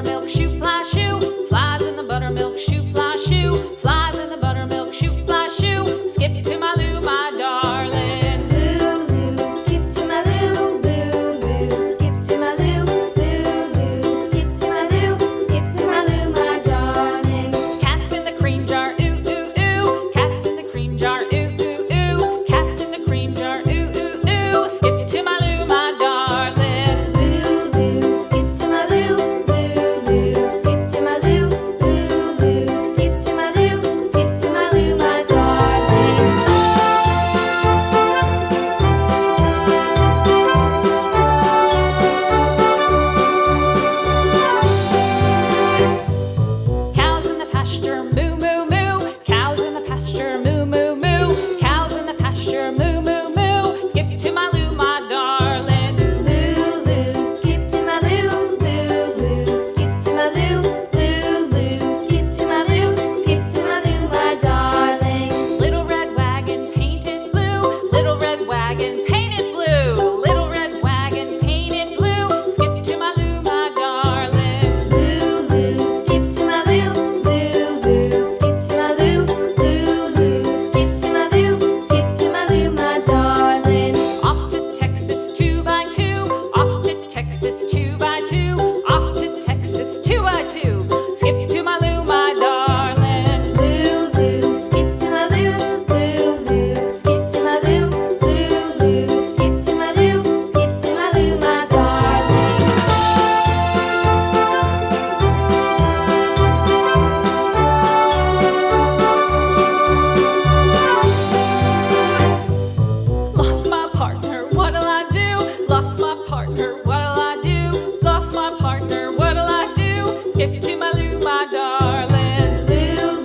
buttermilk shoe, fly shoe. Flies in the buttermilk shoe, fly shoe. Flies in the buttermilk shoe, fly shoe. Skip to my Lou, my darling. Lou, skip to my Lou, skip to my Lou, skip to my Lou, skip to my Lou, my darling. Cats in the cream jar, ooh, ooh, ooh. Cats in the cream jar, ooh, ooh, ooh. Cats in the cream jar, ooh, ooh, ooh. Skip to my Lou, my darling. Lou, skip to my Lou, skip to my Lou, skip to my Lou, skip to my Lou, my darling. Cows in the pasture, moo, moo, moo. Cows in the pasture, moo, moo, moo. Cows in the pasture, moo, moo, moo. Skip to my Lou, my darling. Lou, skip to my Lou, skip to my Lou, skip to my Lou, skip to my Lou, my darling. Little red wagon painted blue. Little red wagon painted blue. Little red wagon painted blue. Skip to my Lou, my darling. Lou, skip to my Lou, skip to my Lou, skip to my Lou, skip to my Lou, my darling. Off to Texas 2x2. Off to Texas 2x2. Off to Texas 2x2. Skip to my Lou, my darling. Lou, skip to my Lou, skip to my Lou, skip to my Lou, skip to my Lou, my darling. Lost my partner, what'll I do? Lost my partner, what'll I do? Lost my partner, what'll I do? Skip to my Lou, my darling. Lou,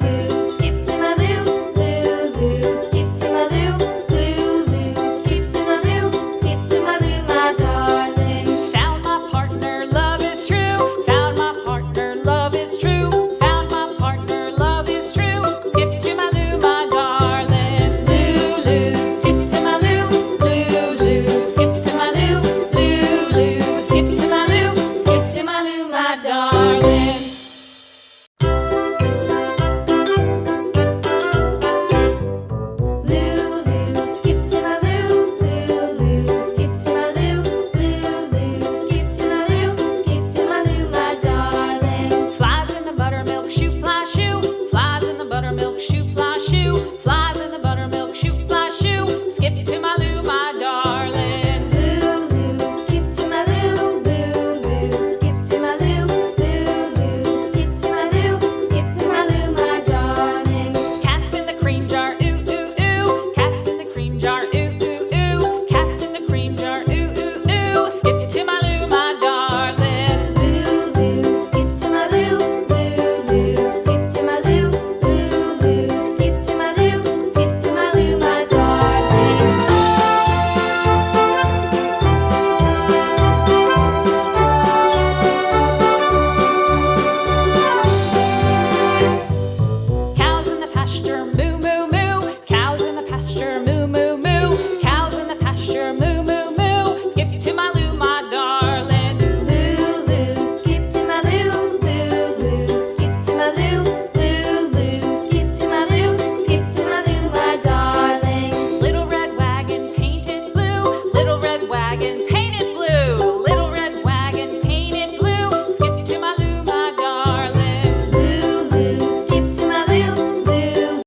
skip to my Lou, skip to my Lou, skip to my Lou, skip to my Lou, my darling. Found my partner, love is true. Found my partner, love is true. Found my partner, love is true. Skip to my Lou, my darling. Lou, skip to my Lou, skip to my Lou, skip to my Lou, skip to my Lou, my darling.